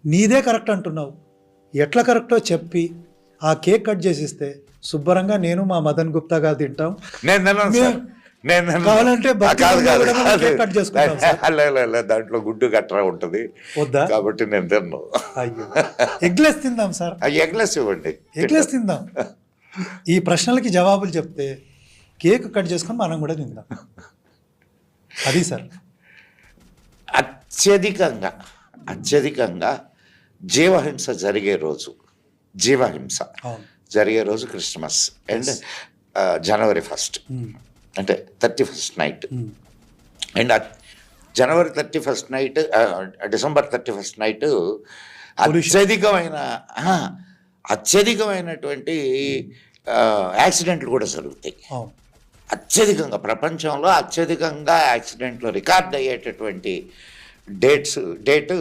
నీదే కరెక్ట్ అంటున్నావు, ఎట్లా కరెక్టో చెప్పి ఆ కేక్ కట్ చేసిస్తే శుభ్రంగా నేను మా మదన్ గుప్తా గారు తింటాం. నేను తిన్నాను సార్, నేను తిన్నాను. కావాలంటే భక్తి కాదు, కాదు, కూడా మనం కాదు. కేక్ కట్ చేసుకుంటాం సార్. లే, దాంట్లో గుడ్డు గట్రా ఉంటుంది వద్దా? కాబట్టి నేను తిన్నాను. అయ్యో, ఎగ్లెస్ తిందాం సార్, ఎగ్లెస్ ఇవ్వండి. ఎగ్లెస్ తిందాం. ఈ ప్రశ్నలకి జవాబులు చెప్తే కేక్ కట్ చేసుకొని మనం కూడా తిందాం. అది సార్. అత్యధికంగా జీవహింస జరిగే రోజు, అవును. జరిగే రోజు క్రిస్మస్ అండ్ జనవరి 1 అంటే 31st నైట్. అండ్ జనవరి 31st night, December 31st night అత్యధికమైనటువంటి యాక్సిడెంట్లు కూడా జరుగుతాయి. అత్యధికంగా ప్రపంచంలో అత్యధికంగా యాక్సిడెంట్లు రికార్డ్ అయ్యేటటువంటి డేటు